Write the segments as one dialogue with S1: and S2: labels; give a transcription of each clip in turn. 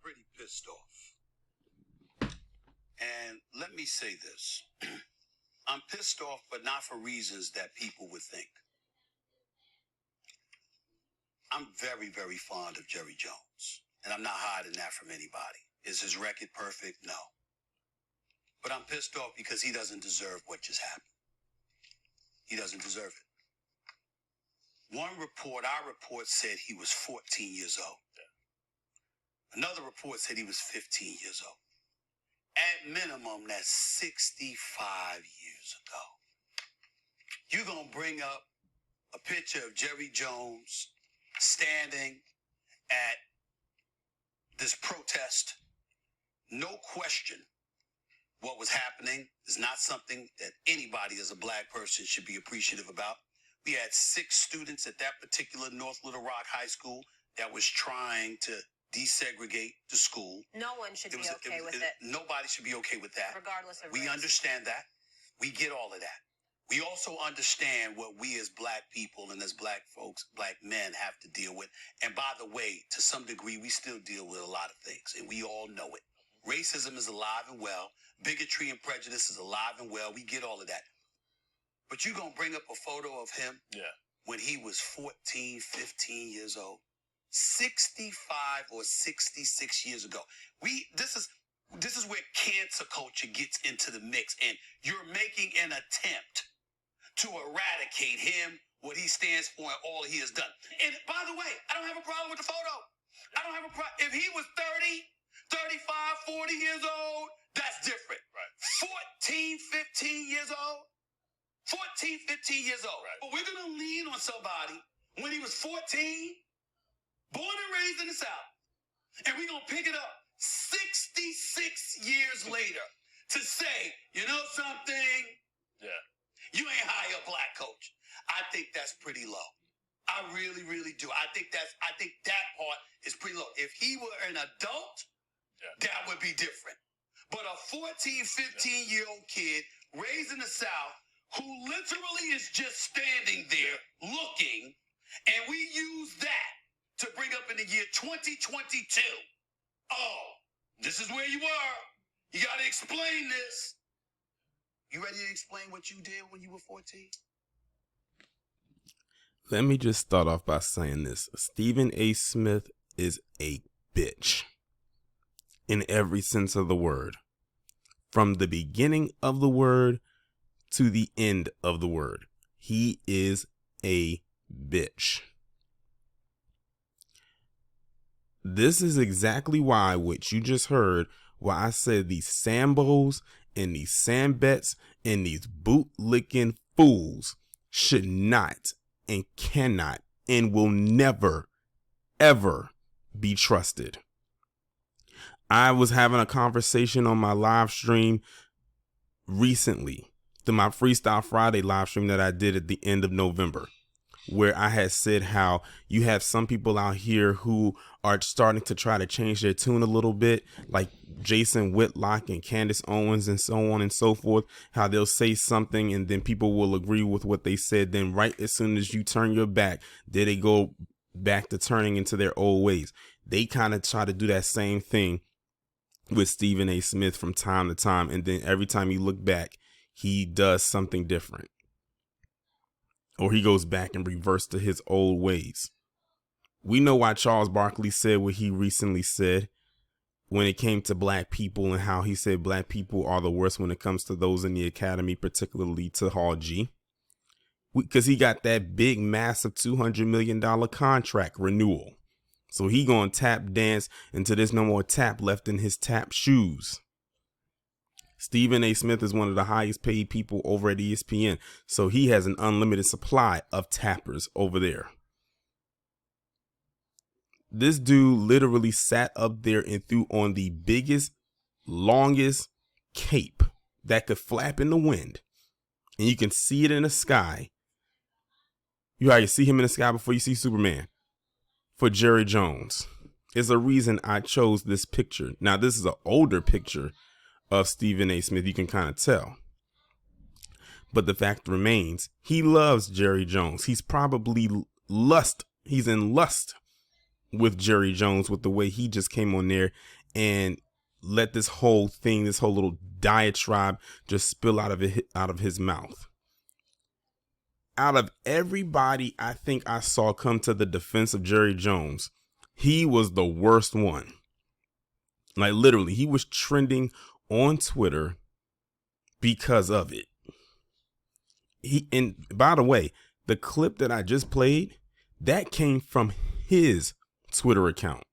S1: pretty pissed off. And let me say this. I'm pissed off, but not for reasons that people would think. I'm very, very fond of Jerry Jones, and I'm not hiding that from anybody. Is his record perfect? No. But I'm pissed off because he doesn't deserve what just happened. He doesn't deserve it. One report, our report, said he was 14 years old. Another report said he was 15 years old. At minimum, that's 65 years ago. You're going to bring up a picture of Jerry Jones standing at this protest. No question what was happening is not something that anybody as a black person should be appreciative about. We had 6 students at that particular North Little Rock High School that was trying to desegregate the school.
S2: No one should be okay with it.
S1: Nobody should be okay with that.
S2: Regardless of
S1: race. We understand that. We get all of that. We also understand what we as black people and as black folks, black men have to deal with. And by the way, to some degree, we still deal with a lot of things, and we all know it. Racism is alive and well. Bigotry and prejudice is alive and well. We get all of that. But you're going to bring up a photo of him when he was 14, 15 years old. 65 or 66 years ago. This is where cancer culture gets into the mix, and you're making an attempt to eradicate him, what he stands for, and all he has done. And by the way, I don't have a problem with the photo. I don't have a problem. If he was 30, 35, 40 years old, that's different. Right. 14, 15 years old. 14, 15 years old. Right. But we're going to lean on somebody when he was 14, born and raised in the South, and we're going to pick it up 66 years later to say, you know something? Yeah. You ain't hire a black coach. I think that's pretty low. I really, really do. I think that part is pretty low. If he were an adult, that would be different. But a 14, 15-year-old kid raised in the South who literally is just standing there looking, and we use that to bring up in the year 2022. Oh, this is where you were. You got to explain this. You ready to explain what you did when you were 14?
S3: Let me just start off by saying this. Stephan A. Smith is a bitch in every sense of the word. From the beginning of the word to the end of the word. He is a bitch. This is exactly why what you just heard, why I said these Sambos and these Sambets and these boot-licking fools should not and cannot and will never, ever be trusted. I was having a conversation on my live stream recently, to my Freestyle Friday live stream that I did at the end of November, where I had said how you have some people out here who are starting to try to change their tune a little bit, like Jason Whitlock and Candace Owens and so on and so forth, how they'll say something and then people will agree with what they said. Then right as soon as you turn your back, there they go back to turning into their old ways. They kind of try to do that same thing with Stephan A. Smith from time to time. And then every time you look back, he does something different. Or he goes back and reverts to his old ways. We know why Charles Barkley said what he recently said when it came to black people, and how he said black people are the worst when it comes to those in the academy, particularly to Hall G. Because he got that big, massive $200 million contract renewal. So he gonna tap dance until there's no more tap left in his tap shoes. Stephan A. Smith is one of the highest paid people over at ESPN. So he has an unlimited supply of tappers over there. This dude literally sat up there and threw on the biggest, longest cape that could flap in the wind. And you can see it in the sky. You already see him in the sky before you see Superman. For Jerry Jones. There's a reason I chose this picture. Now, this is an older picture of Stephan A. Smith. You can kind of tell. But the fact remains, he loves Jerry Jones. He's probably he's in lust with Jerry Jones, with the way he just came on there and let this whole thing, this whole little diatribe just spill out of his mouth. Out of everybody I think I saw come to the defense of Jerry Jones, he was the worst one. Like literally, he was trending on Twitter because of it. And by the way, the clip that I just played, that came from his Twitter account.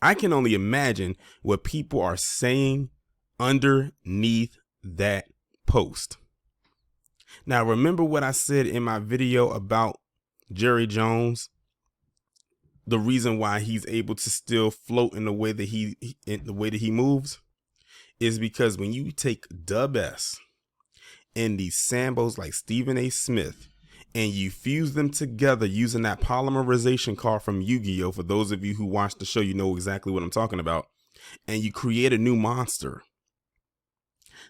S3: I can only imagine what people are saying underneath that post. Now, remember what I said in my video about Jerry Jones? The reason why he's able to still float in the way that he moves is because when you take Dub S and these Sambos like Stephan A. Smith and you fuse them together using that polymerization card from Yu-Gi-Oh! For those of you who watch the show, you know exactly what I'm talking about. And you create a new monster.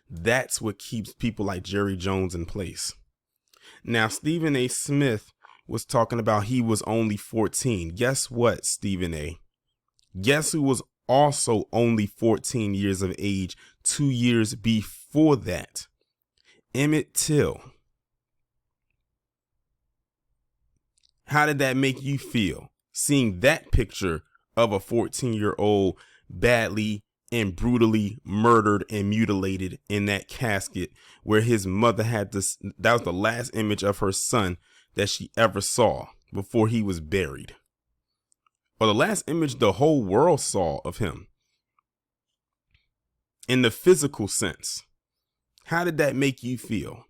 S3: That's what keeps people like Jerry Jones in place. Now, Stephan A. Smith was talking about he was only 14. Guess what, Stephan A.? Guess who was also only 14 years of age 2 years before that? Emmett Till. How did that make you feel, seeing that picture of a 14-year-old badly and brutally murdered and mutilated in that casket where his mother had this? That was the last image of her son that she ever saw before he was buried, or the last image the whole world saw of him in the physical sense. How did that make you feel?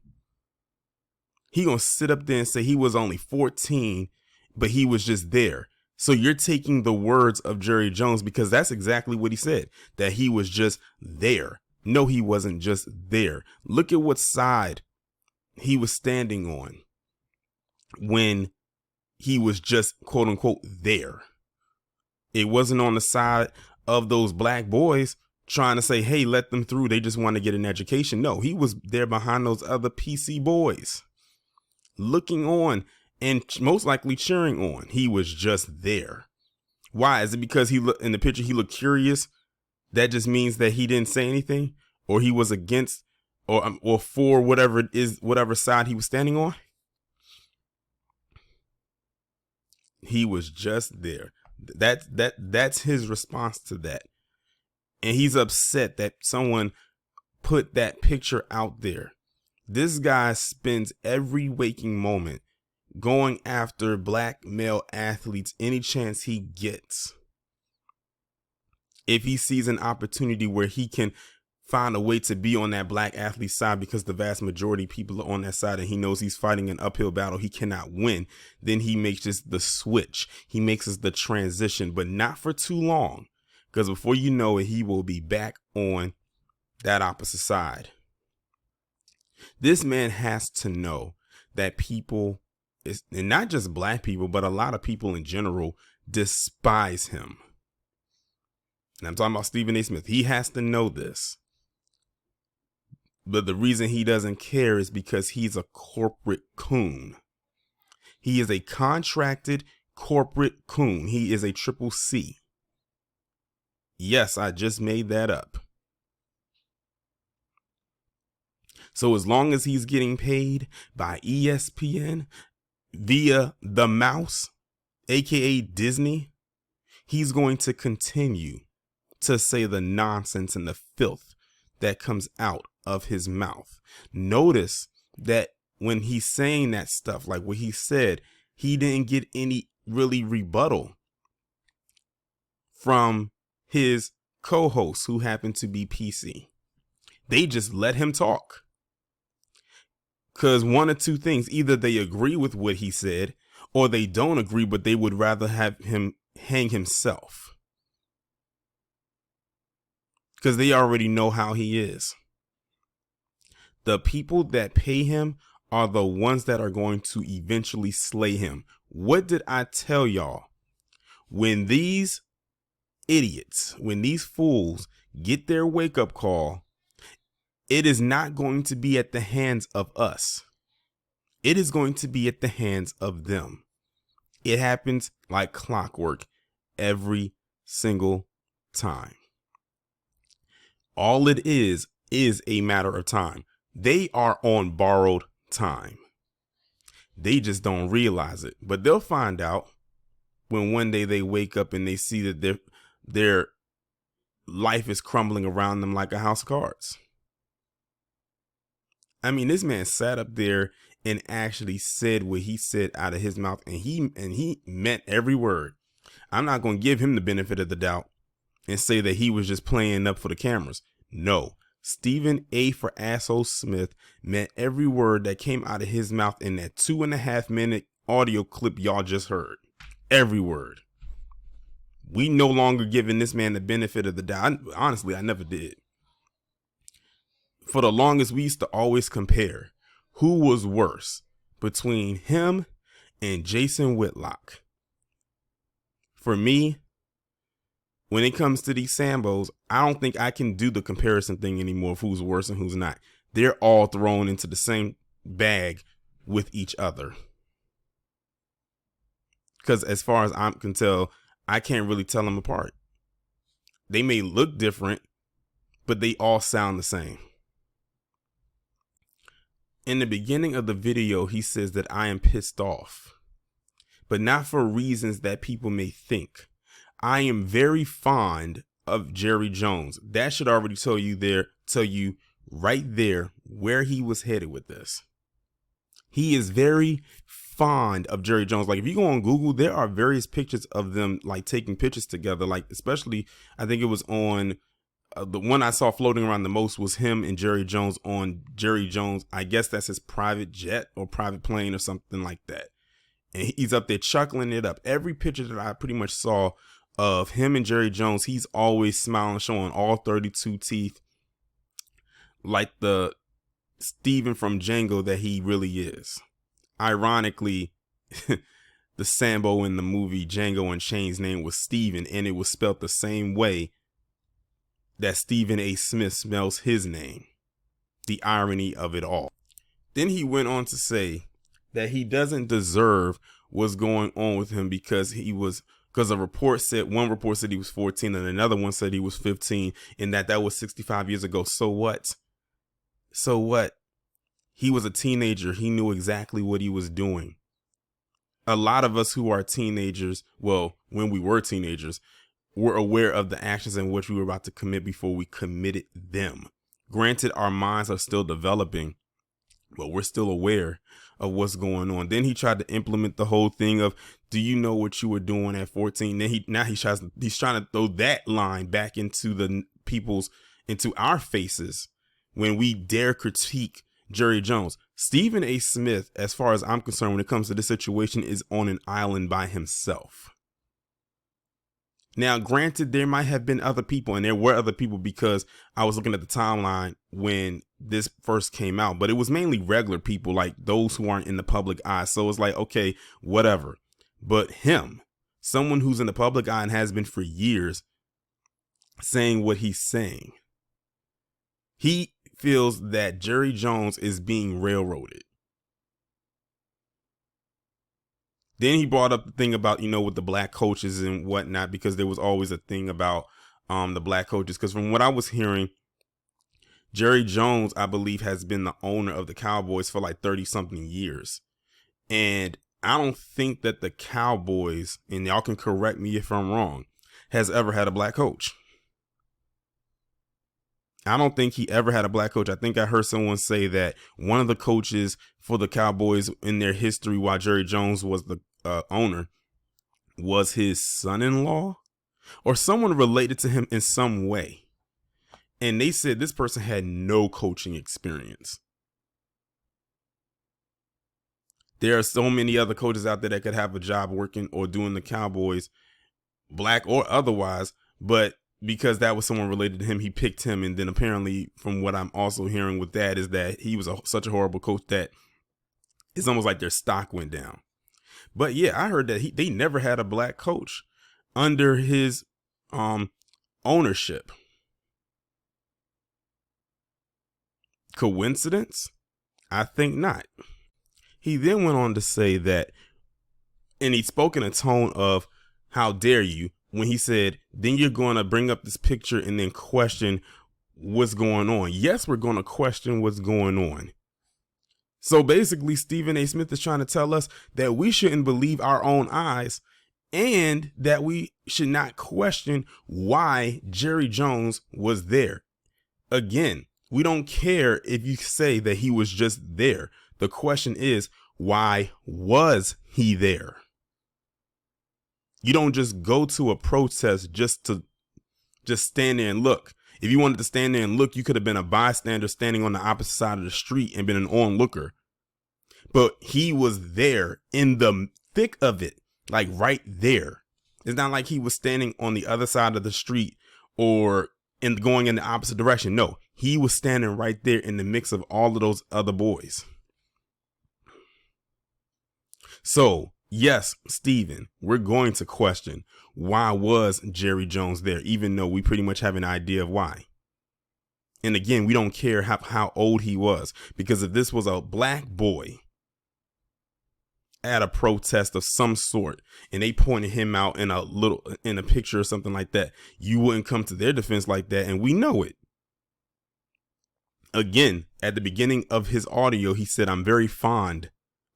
S3: He gonna sit up there and say he was only 14, but he was just there. So you're taking the words of Jerry Jones, because that's exactly what he said, that he was just there. No, he wasn't just there. Look at what side he was standing on when he was just quote unquote there. It wasn't on the side of those black boys trying to say, hey, let them through, they just want to get an education. No, he was there behind those other PC boys, looking on and most likely cheering on. He was just there. Why? Is it because he looked in the picture, he looked curious? That just means that he didn't say anything, or he was against or for whatever it is, whatever side he was standing on. He was just there. That's his response to that. And he's upset that someone put that picture out there. This guy spends every waking moment going after black male athletes any chance he gets. If he sees an opportunity where he can find a way to be on that black athlete side, because the vast majority of people are on that side and he knows he's fighting an uphill battle he cannot win, then he makes just the switch. He makes the transition, but not for too long, because before you know it, he will be back on that opposite side. This man has to know that people, and not just black people, but a lot of people in general, despise him. And I'm talking about Stephan A. Smith. He has to know this. But the reason he doesn't care is because he's a corporate coon. He is a contracted corporate coon. He is a triple C. Yes, I just made that up. So as long as he's getting paid by ESPN via the mouse, aka Disney, he's going to continue to say the nonsense and the filth that comes out of his mouth. Notice that when he's saying that stuff, like what he said, he didn't get any really rebuttal from his co-hosts who happen to be PC. They just let him talk. Because one of two things, either they agree with what he said or they don't agree, but they would rather have him hang himself. Because they already know how he is. The people that pay him are the ones that are going to eventually slay him. What did I tell y'all? When these idiots, when these fools get their wake-up call, it is not going to be at the hands of us. It is going to be at the hands of them. It happens like clockwork every single time. All it is a matter of time. They are on borrowed time. They just don't realize it, but they'll find out when one day they wake up and they see that their life is crumbling around them like a house of cards. I mean, this man sat up there and actually said what he said out of his mouth, and he meant every word. I'm not going to give him the benefit of the doubt and say that he was just playing up for the cameras. No, Stephan A for Asshole Smith meant every word that came out of his mouth in that 2.5 minute audio clip y'all just heard. Every word. We no longer giving this man the benefit of the doubt. Honestly, I never did. For the longest, we used to always compare who was worse between him and Jason Whitlock. For me, when it comes to these Sambos, I don't think I can do the comparison thing anymore of who's worse and who's not. They're all thrown into the same bag with each other. Because as far as I can tell, I can't really tell them apart. They may look different, but they all sound the same. In the beginning of the video, he says that I am pissed off, but not for reasons that people may think. I am very fond of Jerry Jones. That should already tell you right there where he was headed with this. He is very fond of Jerry Jones. Like if you go on Google, there are various pictures of them like taking pictures together. Like especially, I think it was on the one I saw floating around the most was him and Jerry Jones on Jerry Jones. I guess that's his private jet or private plane or something like that. And he's up there chuckling it up. Every picture that I pretty much saw of him and Jerry Jones, he's always smiling, showing all 32 teeth, like the Stephen from Django that he really is. Ironically, the Sambo in the movie Django Unchained's name was Stephen, and it was spelled the same way that Stephan A. Smith spells his name. The irony of it all. Then he went on to say that he doesn't deserve what's going on with him because one report said he was 14 and another one said he was 15 and that was 65 years ago. So what? So what? He was a teenager. He knew exactly what he was doing. A lot of us who are teenagers, well, when we were teenagers, were aware of the actions in which we were about to commit before we committed them. Granted, our minds are still developing, but we're still aware of what's going on. Then he tried to implement the whole thing of, do you know what you were doing at 14? Then he's trying to throw that line back into into our faces when we dare critique Jerry Jones. Stephan A. Smith, as far as I'm concerned, when it comes to this situation, is on an island by himself. Now, granted, there might have been other people, and there were other people because I was looking at the timeline when this first came out, but it was mainly regular people, like those who aren't in the public eye. So it's like, okay, whatever. But him, someone who's in the public eye and has been for years, saying what he's saying, he feels that Jerry Jones is being railroaded. Then he brought up the thing about, with the black coaches and whatnot, because there was always a thing about the black coaches. Because from what I was hearing, Jerry Jones, I believe, has been the owner of the Cowboys for like 30 something years. And I don't think that the Cowboys, and y'all can correct me if I'm wrong, has ever had a black coach. I don't think he ever had a black coach. I think I heard someone say that one of the coaches for the Cowboys in their history while Jerry Jones was the owner was his son-in-law or someone related to him in some way. And they said this person had no coaching experience. There are so many other coaches out there that could have a job working or doing the Cowboys, black or otherwise, but because that was someone related to him, he picked him. And then apparently, from what I'm also hearing with that, is that he was such a horrible coach that it's almost like their stock went down. But yeah, I heard that they never had a black coach under his ownership. Coincidence? I think not. He then went on to say that And he spoke in a tone of, how dare you, when he said, then you're going to bring up this picture and then question what's going on. Yes, we're going to question what's going on. So basically, Stephen A. Smith is trying to tell us that we shouldn't believe our own eyes and that we should not question why Jerry Jones was there. Again, we don't care if you say that he was just there. The question is, why was he there? You don't just go to a protest just to stand there and look. If you wanted to stand there and look, you could have been a bystander standing on the opposite side of the street and been an onlooker. But he was there in the thick of it, like right there. It's not like he was standing on the other side of the street or going in the opposite direction. No, he was standing right there in the mix of all of those other boys. So, yes, Stephen, we're going to question, why was Jerry Jones there, even though we pretty much have an idea of why. And again, we don't care how old he was, because if this was a black boy at a protest of some sort and they pointed him out in a picture or something like that, you wouldn't come to their defense like that. And we know it. Again, at the beginning of his audio, he said, I'm very fond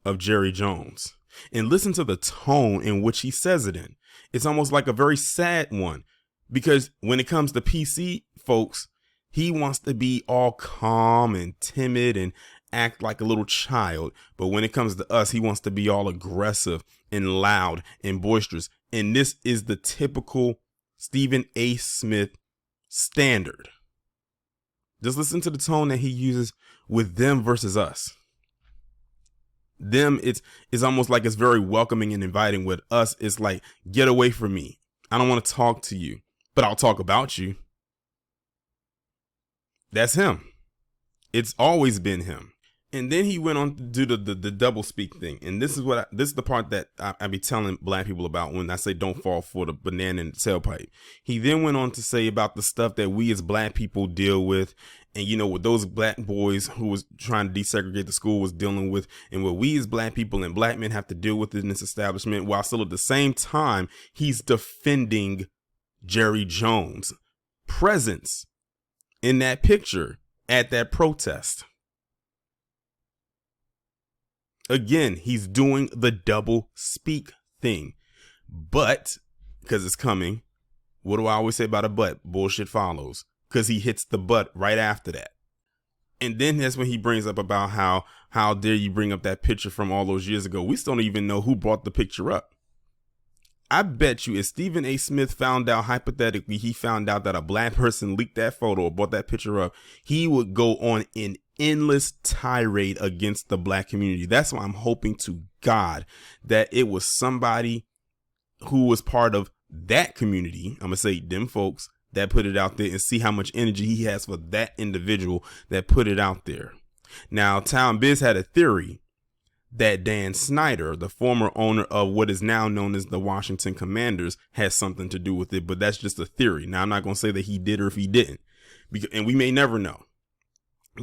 S3: of Jerry Jones. And listen to the tone in which he says it in. It's almost like a very sad one, because when it comes to PC folks, he wants to be all calm and timid and act like a little child. But when it comes to us, he wants to be all aggressive and loud and boisterous. And this is the typical Stephen A. Smith standard. Just listen to the tone that he uses with them versus us. Them, it's almost like it's very welcoming and inviting. With us, it's like, get away from me. I don't want to talk to you, but I'll talk about you. That's him. It's always been him. And then he went on to do the double speak thing. And this is the part that I be telling black people about when I say don't fall for the banana in the tailpipe. He then went on to say about the stuff that we as black people deal with. And, you know, what those black boys who was trying to desegregate the school was dealing with, and what we as black people and black men have to deal with in this establishment, while still at the same time, he's defending Jerry Jones' presence in that picture at that protest. Again, he's doing the double speak thing. But, because it's coming, what do I always say about a but? Bullshit follows. Because he hits the butt right after that. And then that's when he brings up about how dare you bring up that picture from all those years ago. We still don't even know who brought the picture up. I bet you if Stephen A. Smith found out, hypothetically, he found out that a black person leaked that photo or brought that picture up, he would go on an endless tirade against the black community. That's why I'm hoping to God that it was somebody who was part of that community. I'm going to say them folks that put it out there, and see how much energy he has for that individual that put it out there. Now, Town Biz had a theory that Dan Snyder, the former owner of what is now known as the Washington Commanders, has something to do with it, but that's just a theory. Now, I'm not going to say that he did or if he didn't, and we may never know.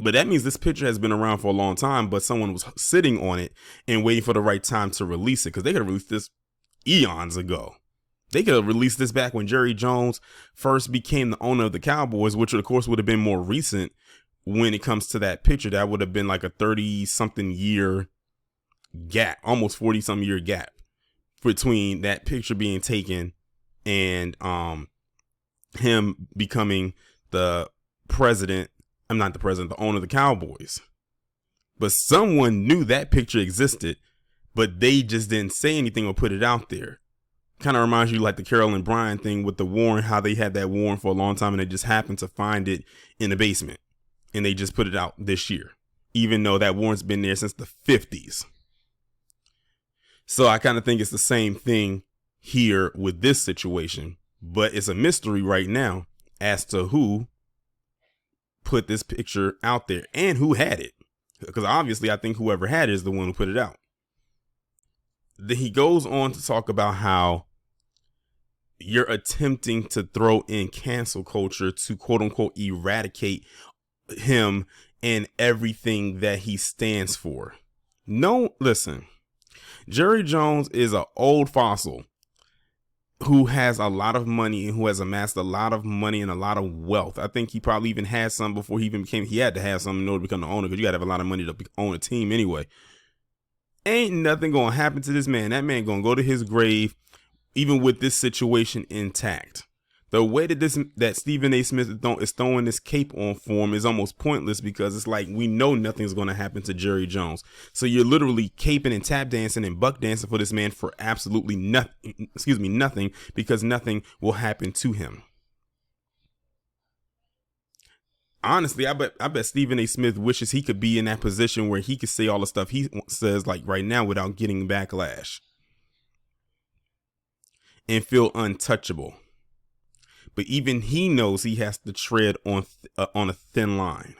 S3: But that means this picture has been around for a long time, but someone was sitting on it and waiting for the right time to release it, because they could have released this eons ago. They could have released this back when Jerry Jones first became the owner of the Cowboys, which of course would have been more recent when it comes to that picture. That would have been like a 30-something year gap, almost 40-something year gap between that picture being taken and him becoming the president. I'm not the president, the owner of the Cowboys. But someone knew that picture existed, but they just didn't say anything or put it out there. Kind of reminds you like the Carolyn Bryant thing with the warrant, how they had that warrant for a long time and they just happened to find it in the basement and they just put it out this year, even though that warrant's been there since the 50s. So I kind of think it's the same thing here with this situation, but it's a mystery right now as to who put this picture out there and who had it. Because obviously I think whoever had it is the one who put it out. Then he goes on to talk about how you're attempting to throw in cancel culture to quote unquote eradicate him and everything that he stands for. No, listen, Jerry Jones is an old fossil who has a lot of money and who has amassed a lot of money and a lot of wealth. I think he probably even had some before he even became, he had to have some in order to become the owner, because you got to have a lot of money to own a team anyway. Ain't nothing going to happen to this man. That man going to go to his grave, even with this situation intact. The way that Stephen A. Smith is throwing this cape on for him is almost pointless, because it's like, we know nothing's going to happen to Jerry Jones. So you're literally caping and tap dancing and buck dancing for this man for absolutely nothing, because nothing will happen to him. Honestly, I bet Stephen A. Smith wishes he could be in that position where he could say all the stuff he says like right now without getting backlash and feel untouchable. But even he knows he has to tread on a thin line.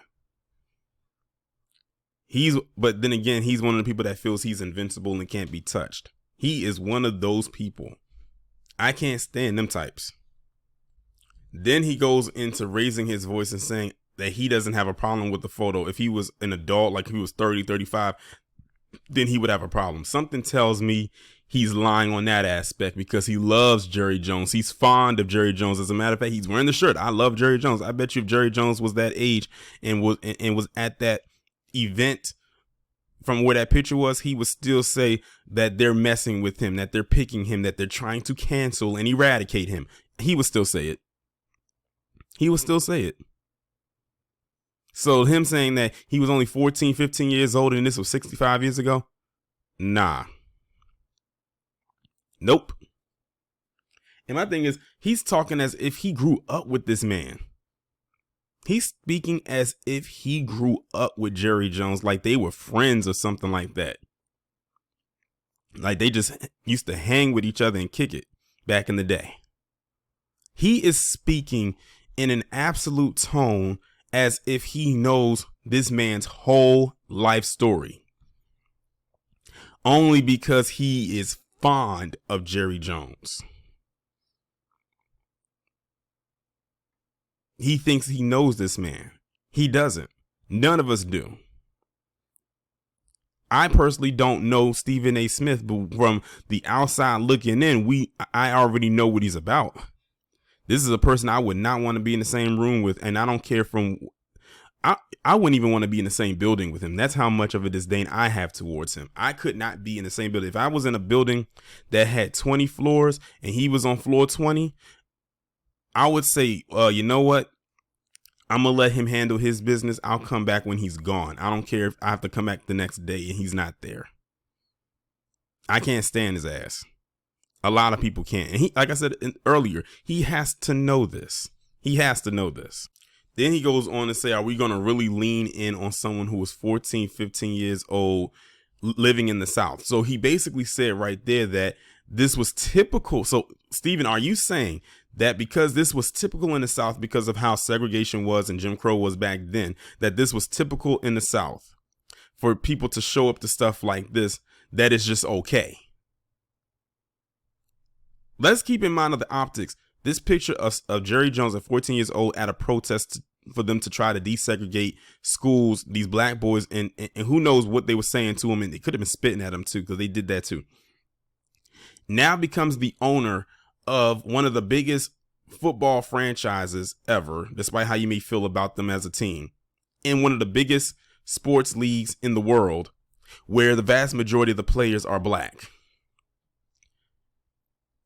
S3: But then again, he's one of the people that feels he's invincible and can't be touched. He is one of those people. I can't stand them types. Then he goes into raising his voice and saying that he doesn't have a problem with the photo. If he was an adult, like if he was 30, 35, then he would have a problem. Something tells me he's lying on that aspect, because he loves Jerry Jones. He's fond of Jerry Jones. As a matter of fact, he's wearing the shirt. I love Jerry Jones. I bet you if Jerry Jones was that age and was at that event from where that picture was, he would still say that they're messing with him, that they're picking him, that they're trying to cancel and eradicate him. He would still say it. He would still say it. So him saying that he was only 14, 15 years old and this was 65 years ago? Nah. Nope. And my thing is, he's talking as if he grew up with this man. He's speaking as if he grew up with Jerry Jones, like they were friends or something like that. Like they just used to hang with each other and kick it back in the day. He is speaking in an absolute tone as if he knows this man's whole life story, only because he is fond of Jerry Jones. He thinks he knows this man. He doesn't. None of us do. I personally don't know Stephen A. Smith, but from the outside looking in, I already know what he's about. This is a person I would not want to be in the same room with, and I don't care I wouldn't even want to be in the same building with him. That's how much of a disdain I have towards him. I could not be in the same building. If I was in a building that had 20 floors and he was on floor 20, I would say, you know what? I'm going to let him handle his business. I'll come back when he's gone. I don't care if I have to come back the next day and he's not there. I can't stand his ass. A lot of people can't. And he, like I said earlier, he has to know this. He has to know this. Then he goes on to say, are we going to really lean in on someone who was 14, 15 years old living in the South? So he basically said right there that this was typical. So, Stephen, are you saying that because this was typical in the South because of how segregation was and Jim Crow was back then, that this was typical in the South for people to show up to stuff like this, that is just okay? Let's keep in mind of the optics. This picture of Jerry Jones at 14 years old at a protest for them to try to desegregate schools, these black boys, and who knows what they were saying to him, and they could have been spitting at him too, because they did that too. Now becomes the owner of one of the biggest football franchises ever, despite how you may feel about them as a team, in one of the biggest sports leagues in the world, where the vast majority of the players are black.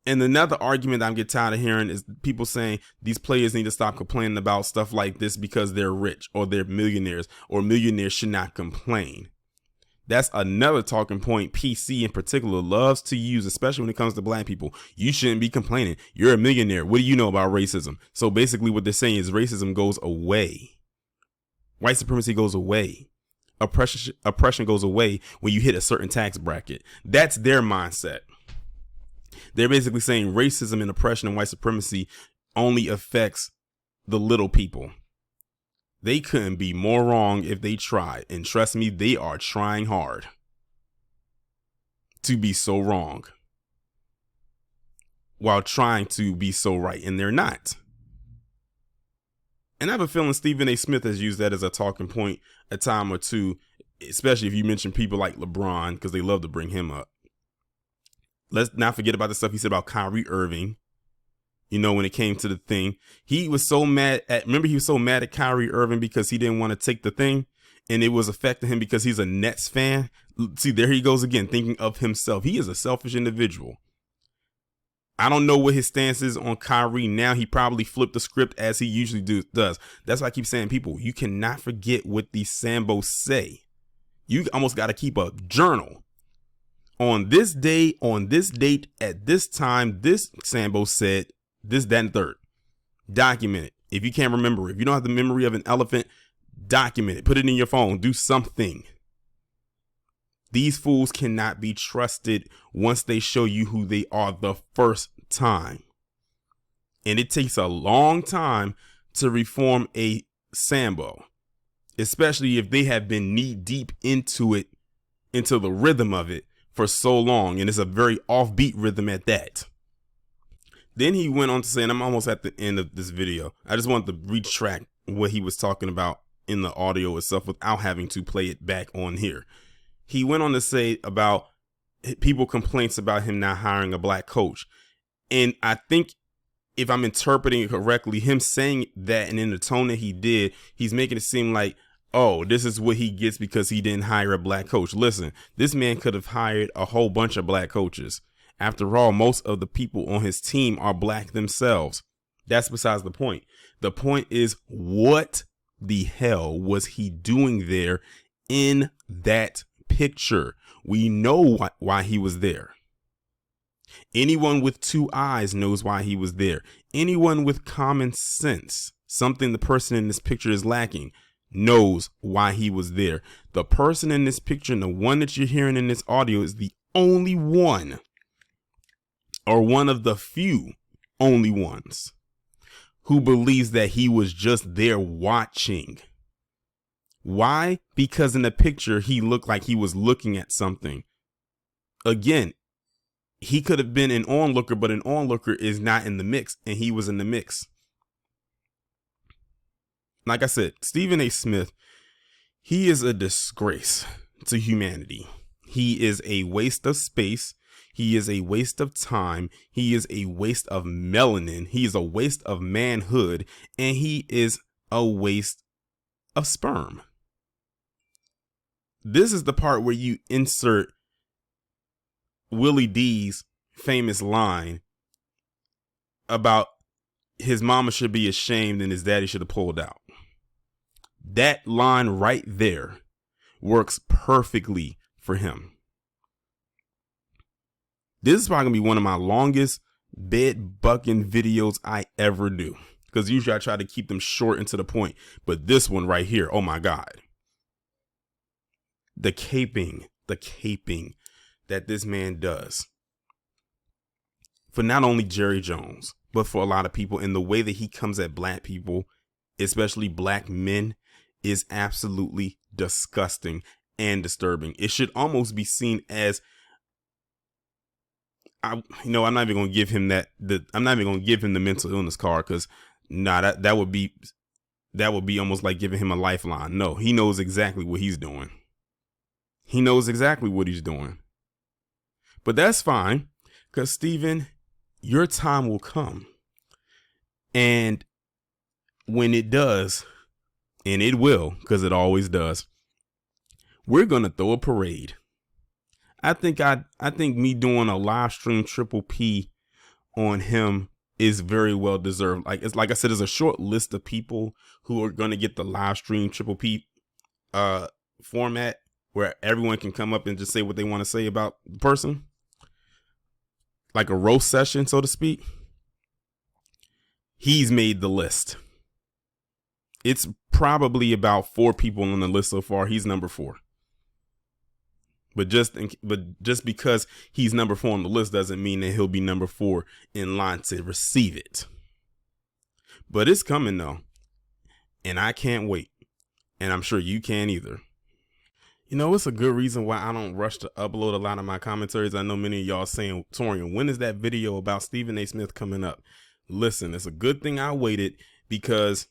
S3: And another argument I'm getting tired of hearing is people saying these players need to stop complaining about stuff like this because they're rich or they're millionaires, or millionaires should not complain. That's another talking point PC in particular loves to use, especially when it comes to black people. You shouldn't be complaining. You're a millionaire. What do you know about racism? So basically what they're saying is racism goes away. White supremacy goes away. Oppression goes away when you hit a certain tax bracket. That's their mindset. They're basically saying racism and oppression and white supremacy only affects the little people. They couldn't be more wrong if they tried. And trust me, they are trying hard to be so wrong while trying to be so right. And they're not. And I have a feeling Stephen A. Smith has used that as a talking point a time or two, especially if you mention people like LeBron, because they love to bring him up. let's not forget about the stuff he said about Kyrie Irving. You know, when it came to the thing, he was so mad at, remember, he was so mad at Kyrie Irving because he didn't want to take the thing, and it was affecting him because he's a Nets fan. See, there he goes again, thinking of himself. He is a selfish individual. I don't know what his stance is on Kyrie now. He probably flipped the script as he usually does. That's why I keep saying, people, you cannot forget what these Sambos say. You almost got to keep a journal. On this day, on this date, at this time, this Sambo said this, that, and third. Document it. If you can't remember, if you don't have the memory of an elephant, document it. Put it in your phone. Do something. These fools cannot be trusted once they show you who they are the first time. And it takes a long time to reform a Sambo, especially if they have been knee deep into it, into the rhythm of it for so long. And it's a very offbeat rhythm at that. Then he went on to say, and I'm almost at the end of this video, I just wanted to retract what he was talking about in the audio itself without having to play it back on here. He went on to say about people complaints about him not hiring a black coach. And I think if I'm interpreting it correctly, him saying that and in the tone that he did, he's making it seem like, oh, this is what he gets because he didn't hire a black coach. Listen, this man could have hired a whole bunch of black coaches. After all, most of the people on his team are black themselves. That's besides the point. The point is, what the hell was he doing there in that picture? We know why he was there. Anyone with two eyes knows why he was there. Anyone with common sense, something the person in this picture is lacking, knows why he was there. The person in this picture and the one that you're hearing in this audio is the only one, or one of the few only ones, who believes that he was just there watching. Why? Because in the picture, he looked like he was looking at something. Again, he could have been an onlooker, but an onlooker is not in the mix, and he was in the mix. Like I said, Stephen A. Smith, he is a disgrace to humanity. He is a waste of space. He is a waste of time. He is a waste of melanin. He is a waste of manhood. And he is a waste of sperm. This is the part where you insert Willie D's famous line about his mama should be ashamed and his daddy should have pulled out. That line right there works perfectly for him. This is probably gonna be one of my longest bedbuckkken videos I ever do, because usually I try to keep them short and to the point. But this one right here, oh my God. The caping that this man does for not only Jerry Jones, but for a lot of people, in the way that he comes at black people, especially black men, is absolutely disgusting and disturbing. It should almost be seen as, I'm not even going to give him I'm not even going to give him the mental illness card, because that would be almost like giving him a lifeline. No, he knows exactly what he's doing. He knows exactly what he's doing. But that's fine, because Stephen, your time will come. And when it does, and it will, because it always does, we're going to throw a parade. I think me doing a live stream Triple P on him is very well deserved. Like I said, there's a short list of people who are going to get the live stream Triple P format, where everyone can come up and just say what they want to say about the person, like a roast session, so to speak. He's made the list. It's probably about 4 people on the list so far. He's number 4. But just because he's number 4 on the list doesn't mean that he'll be number 4 in line to receive it. But it's coming though, and I can't wait, and I'm sure you can't either. You know, it's a good reason why I don't rush to upload a lot of my commentaries. I know many of y'all saying, Taurean, when is that video about Stephen A. Smith coming up? Listen, it's a good thing I waited, because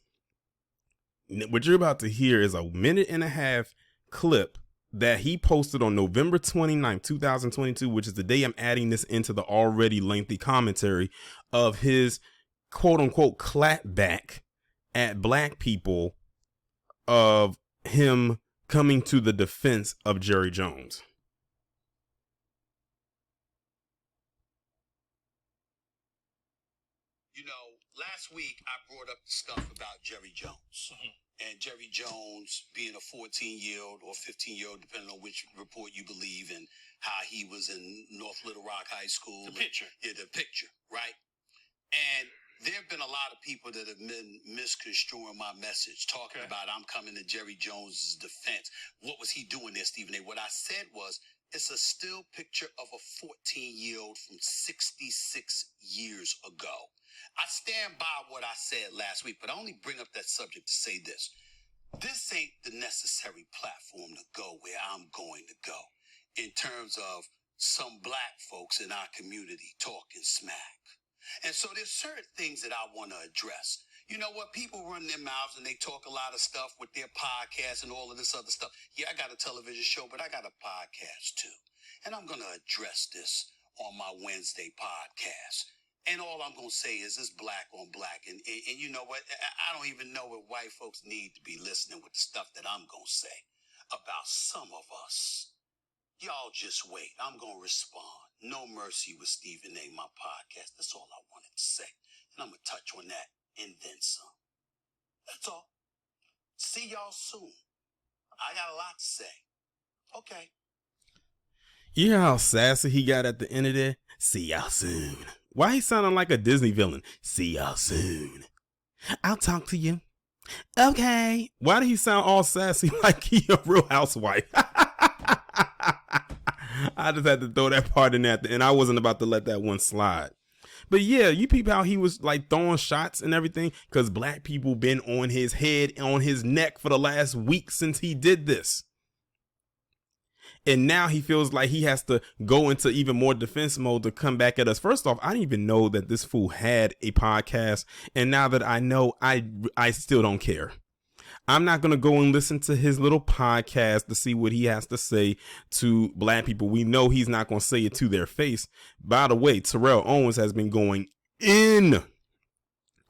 S3: what you're about to hear is a 1.5-minute clip that he posted on November 29th, 2022, which is the day I'm adding this into the already lengthy commentary of his quote unquote clapback at black people of him coming to the defense of Jerry Jones.
S1: You know, last week I brought up the stuff about Jerry Jones. And Jerry Jones being a 14-year-old or 15-year-old, depending on which report you believe, and how he was in North Little Rock High School.
S4: The picture.
S1: The picture, right? And there have been a lot of people that have been misconstruing my message, talking about I'm coming to Jerry Jones's defense. What was he doing there, Stephen A? What I said was, it's a still picture of a 14-year-old from 66 years ago. I stand by what I said last week, but I only bring up that subject to say this. This ain't the necessary platform to go where I'm going to go in terms of some black folks in our community talking smack. And so there's certain things that I want to address. You know what? People run their mouths and they talk a lot of stuff with their podcasts and all of this other stuff. Yeah, I got a television show, but I got a podcast too. And I'm going to address this on my Wednesday podcast. And all I'm going to say is it's black on black. And you know what? I don't even know what white folks need to be listening with the stuff that I'm going to say about some of us. Y'all just wait. I'm going to respond. No Mercy with Stephen A, my podcast. That's all I wanted to say. And I'm going to touch on that and then some. That's all. See y'all soon. I got a lot to say. Okay.
S3: You hear how sassy he got at the end of that? See y'all soon. Why he sounding like a Disney villain? See y'all soon. I'll talk to you. Okay. Why did he sound all sassy like he a real housewife? I just had to throw that part in there, and I wasn't about to let that one slide. But yeah, you peep how he was like throwing shots and everything because black people been on his head, on his neck for the last week since he did this. And now he feels like he has to go into even more defense mode to come back at us. First off, I didn't even know that this fool had a podcast. And now that I know, I still don't care. I'm not going to go and listen to his little podcast to see what he has to say to black people. We know he's not going to say it to their face. By the way, Terrell Owens has been going in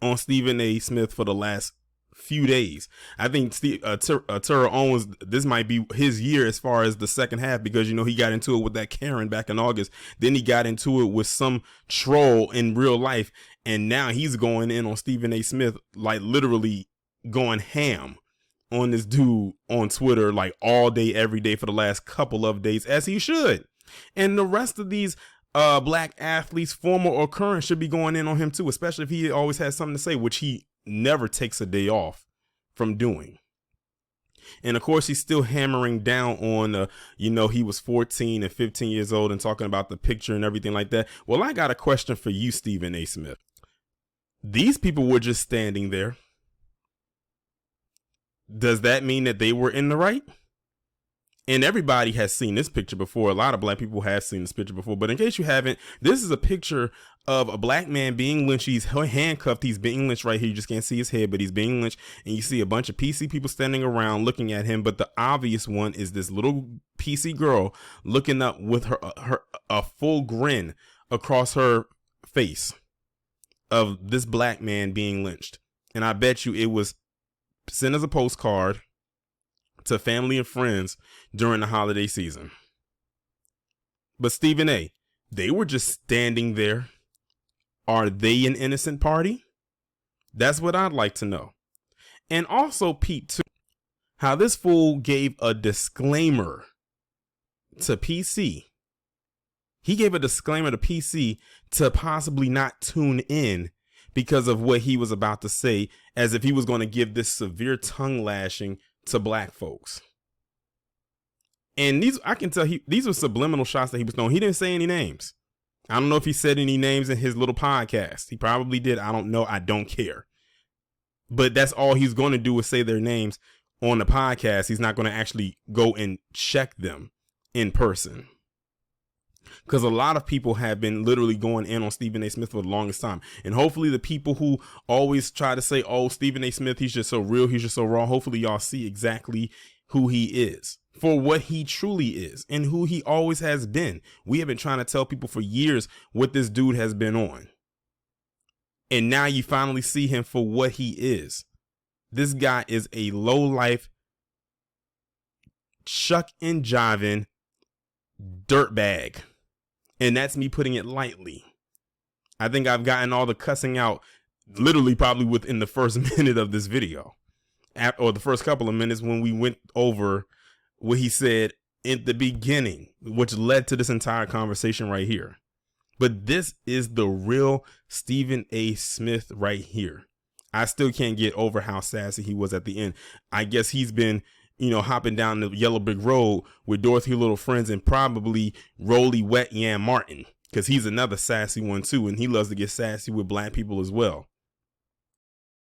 S3: on Stephen A. Smith for the last few days. I think Terrell Owens, this might be his year as far as the second half, because, you know, he got into it with that Karen back in August. Then he got into it with some troll in real life. And now he's going in on Stephen A. Smith, like literally going ham on this dude on Twitter, like all day, every day for the last couple of days, as he should. And the rest of these black athletes, former or current, should be going in on him too, especially if he always has something to say, which he never takes a day off from doing. And of course, he's still hammering down on, you know, he was 14 and 15 years old and talking about the picture and everything like that. Well, I got a question for you, Stephen A. Smith. These people were just standing there. Does that mean that they were in the right? And everybody has seen this picture before. A lot of black people have seen this picture before. But in case you haven't, this is a picture of a black man being lynched. He's handcuffed. He's being lynched right here. You just can't see his head, but he's being lynched. And you see a bunch of PC people standing around looking at him. But the obvious one is this little PC girl looking up with a full grin across her face of this black man being lynched. And I bet you it was sent as a postcard to family and friends during the holiday season. But Stephen A., they were just standing there. Are they an innocent party? That's what I'd like to know. And also, Pete, too, how this fool gave a disclaimer to PC. He gave a disclaimer to PC to possibly not tune in because of what he was about to say, as if he was going to give this severe tongue lashing to black folks. And these, I can tell these were subliminal shots that he was throwing. He didn't say any names. I don't know if he said any names in his little podcast. He probably did. I don't know. I don't care. But that's all he's going to do is say their names on the podcast. He's not going to actually go and check them in person. Because a lot of people have been literally going in on Stephen A. Smith for the longest time. And hopefully the people who always try to say, oh, Stephen A. Smith, he's just so real, he's just so raw. Hopefully y'all see exactly who he is, for what he truly is and who he always has been. We have been trying to tell people for years what this dude has been on. And now you finally see him for what he is. This guy is a low life, shuck and jiving dirtbag. And that's me putting it lightly. I think I've gotten all the cussing out literally probably within the first minute of this video, or the first couple of minutes when we went over what he said in the beginning, which led to this entire conversation right here. But this is the real Stephen A. Smith right here. I still can't get over how sassy he was at the end. I guess he's been, hopping down the yellow brick road with Dorothy Little Friends and probably Rolly Wet Yam Martin, because he's another sassy one too, and he loves to get sassy with black people as well.